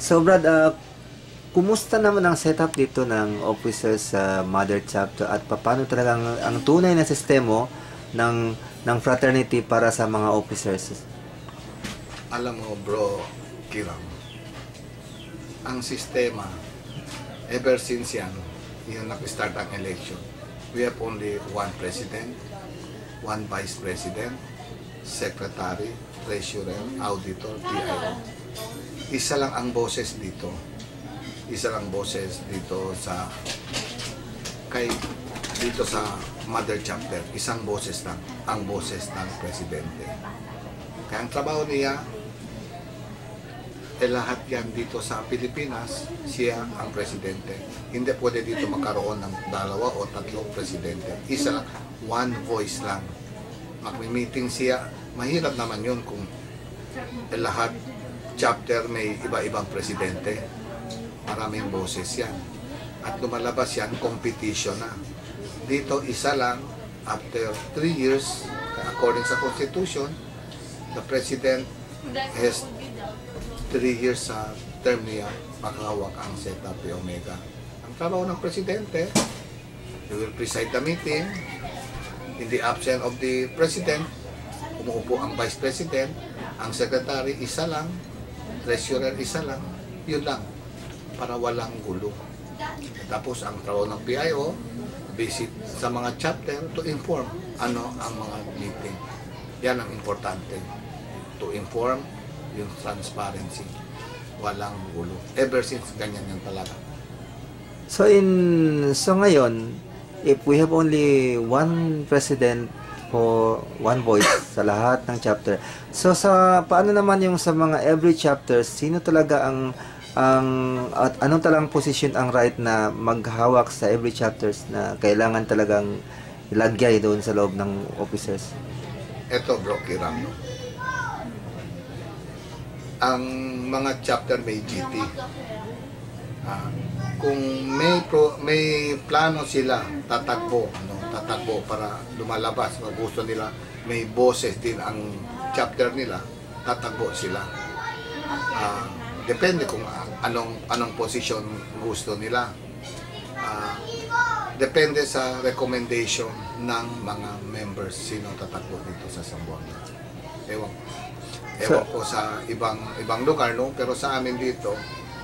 So Brad, kumusta naman ang setup dito ng officers sa Mother Chapter at paano talaga ang tunay na sistema ng fraternity para sa mga officers? Alam mo bro, Kiram, ang sistema, ever since yung nag-start ang election, we have only one president, one vice president, secretary, treasurer, auditor, PIO. Isa lang ang boses dito. Isa lang boses dito sa Mother Chapter. Isang boses lang, ang boses ng presidente. Kaya ang trabaho niya, lahat yan dito sa Pilipinas, siya ang presidente. Hindi pwede dito magkaroon ng dalawa o tatlong presidente. Isa lang, one voice lang. Mag-meeting siya, mahirap naman yun kung lahat chapter may iba-ibang presidente. Maraming boses yan. At lumalabas yan, competition na. Dito, isa lang, after 3 years, according sa Constitution, the President has 3 years sa term niya, makahawak ang Zeta Pi Omega. Ang trabaho ng Presidente, he will preside the meeting. In the absence of the President, umuupo ang Vice President, ang Secretary, isa lang, Treasurer, isa lang, yun lang, para walang gulo. Tapos ang trabaho ng PIO, visit sa mga chapter to inform ano ang mga meeting. Yan ang importante. To inform yung transparency. Walang gulo. Ever since, ganyan yan talaga. So ngayon, if we have only one president for one voice sa lahat ng chapter, so paano naman yung sa mga every chapter, sino talaga at anong talagang position ang right na maghawak sa every chapters na kailangan talagang ilagay doon sa loob ng officers? Ito bro, Kiram. Ang mga chapter may GT. Kung may plano sila, tatakbo para lumalabas, gusto nila, may boses din ang chapter nila, tatakbo sila. Depende kung anong posisyon gusto nila. Depende sa recommendation ng mga members sino tatakbo dito sa Zamboanga. Ewan ko sa ibang lugar, no? Pero sa amin dito,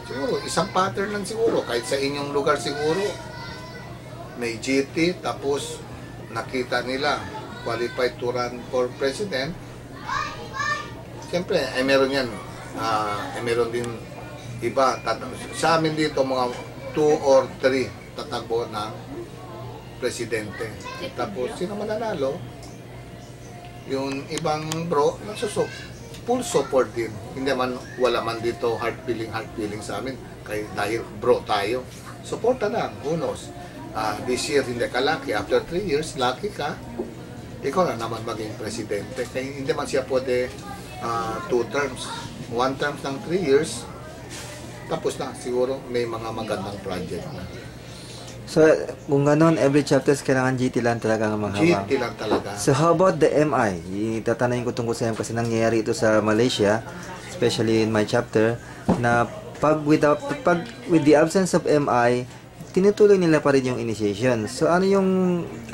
siguro isang pattern lang siguro. Kahit sa inyong lugar siguro, may GT, tapos nakita nila qualified to run for president. Siyempre, meron yan. Meron din iba. Sa amin dito, mga 2 or 3 tatakbo ng presidente. Tapos, sino mananalo? Yung ibang bro, full support din. Hindi man, wala man dito heart feeling sa amin. Dahil bro tayo. Supporta lang, who knows. This year, hindi ka lucky. After 3 years, lucky ka. Ikaw na naman maging presidente. Kaya hindi man siya pwede 2 terms. 1 term ng 3 years, tapos na. Siguro may mga magandang project na. So, kung gano'n, every chapters kailangan GT lang talaga ang maghawak. GT lang talaga. So, how about the MI? Tatanungin ko tungkol sa MI kasi nangyayari ito sa Malaysia, especially in my chapter, na with the absence of MI, tinutuloy nila pa rin yung initiation. So, anong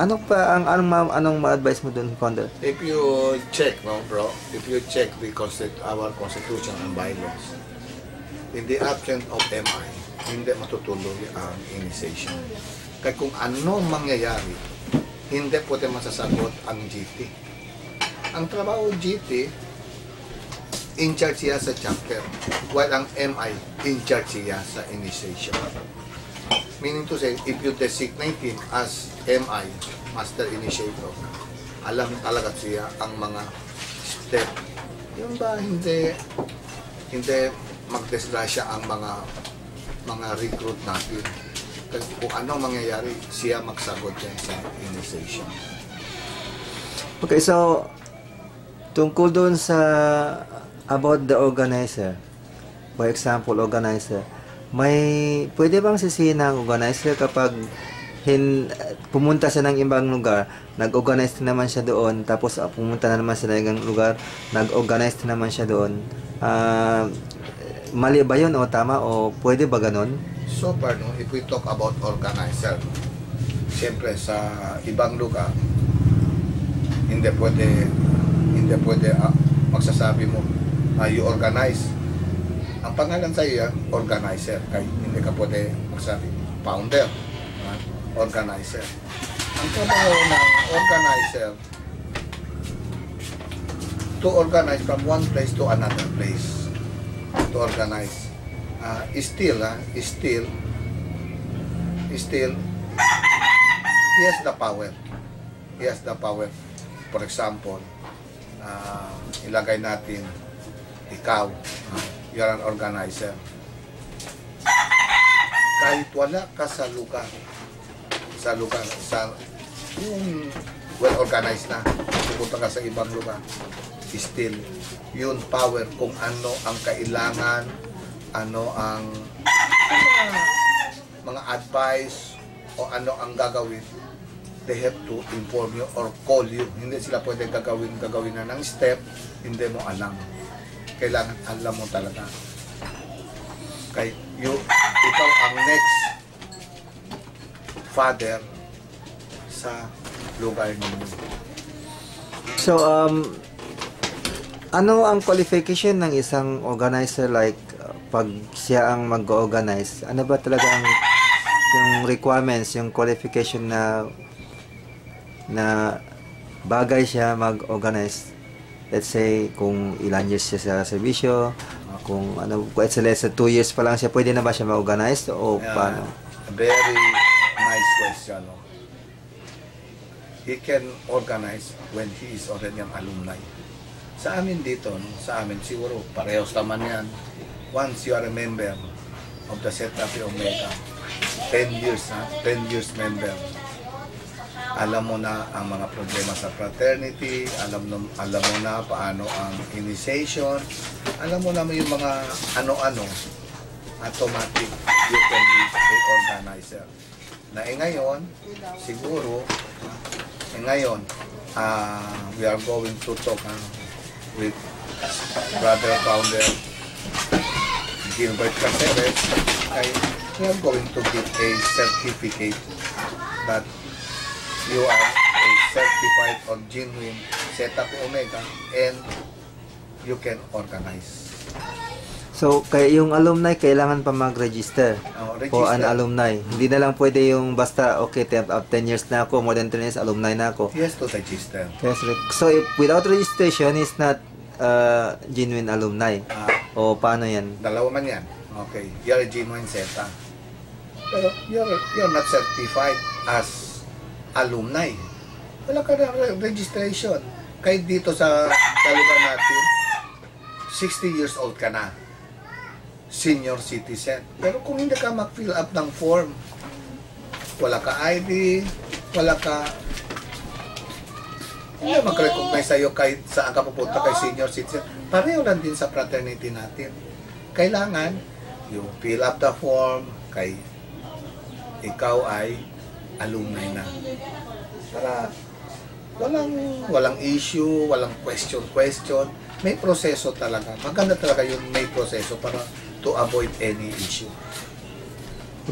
ma-advise mo dun, Founder? If you check, bro, if you check our Constitution and bylaws, in the absence of MI, hindi matutuloy ang initiation. Kaya kung ano mangyayari, hindi pwede masasagot ang GT. Ang trabaho GT, in charge siya sa chapter, while ang MI, in charge siya sa initiation. Meaning to say, if you designate him as MI, Master Initiator, alam talaga siya ang mga step. Yung ba hindi magdesgrasya ang mga recruit natin. Kung ano mangyayari, siya magsagot yan sa initiation. Okay, so tungkol doon sa about the organizer, for example, organizer, pwede bang sisihin ng organizer kapag pumunta siya ng ibang lugar, nag-organize naman siya doon, tapos pumunta na naman siya ng ibang lugar, nag-organize naman siya doon. mali ba yun o tama o pwede ba ganun? So far, no, if we talk about organizer, siyempre sa ibang lugar, hindi pwede magsasabi mo, you organize. Ang pangalan sa iyo, organizer. Kaya hindi ka pwede magsabi, founder, organizer. Ang trabaho ng organizer, to organize from one place to another place. To organize. Still, he has the power. He has the power. For example, ilagay natin, ikaw, you're an organizer. Kahit wala ka sa lugar, yung well-organized na, pupunta ka sa ibang lugar, still, yun power kung ano ang kailangan, ano ang mga advice, o ano ang gagawin, they have to inform you or call you. Hindi sila pwede gagawin na ng step, hindi mo alam. Kailangan alam mo talaga. Kay ikaw ang next father sa lugar ninyo. So, ano ang qualification ng isang organizer like pag siya ang mag-organize? Ano ba talaga ang yung requirements, yung qualification na bagay siya mag-organize? Let's say, kung ilan years siya sa servisyo, kung ano, let's say 2 years pa lang siya, pwede na ba siya ma-organize o paano? Very nice question. No? He can organize when he is already an alumni. Sa amin dito, no? Sa amin siguro, parehos naman yan. Once you are a member of the Zeta Phi Omega, 10 years, 10 years member, alam mo na ang mga problema sa fraternity, alam mo na paano ang initiation, alam mo na yung mga ano-ano, automatic, you can be a organizer. Na ngayon, siguro, ngayon, we are going to talk with brother founder Gilbert Caceres. We are going to give a certificate that you are a certified or genuine Zeta Phi Omega and you can organize. So, kaya yung alumni, kailangan pa mag-register o an alumni. Hindi na lang pwede yung basta, okay, 10 years na ako, more than 10 years, alumni na ako. Yes, to register. Yes, so, if without registration, is not genuine alumni. O paano yan? Dalawa man yan. Okay, you're a genuine Zeta. Pero you're not certified as alumni. Wala ka na registration. Kahit dito sa lugar natin, 60 years old ka na. Senior citizen. Pero kung hindi ka mag-fill up ng form, wala ka ID, wala ka, hindi mag-recognize sa'yo kahit saan ka pupunta kay senior citizen. Pareho lang din sa fraternity natin. Kailangan, you fill up the form kay ikaw ay alumni na. Para walang issue, walang question. May proseso talaga. Maganda talaga yung may proseso para to avoid any issue.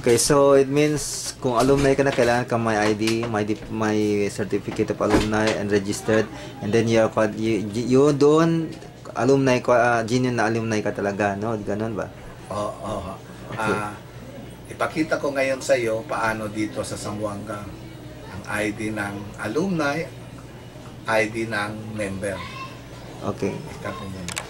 Okay, so it means kung alumni ka na, kailangan ka may ID, may certificate of alumni and registered, and then you doon alumni ko, genuine na alumni ka talaga, no? Ganon ba? Oo. Okay. Ipakita ko ngayon sa iyo paano dito sa Zamboanga ang ID ng alumni, ID ng member. Okay. Ikaw po muna.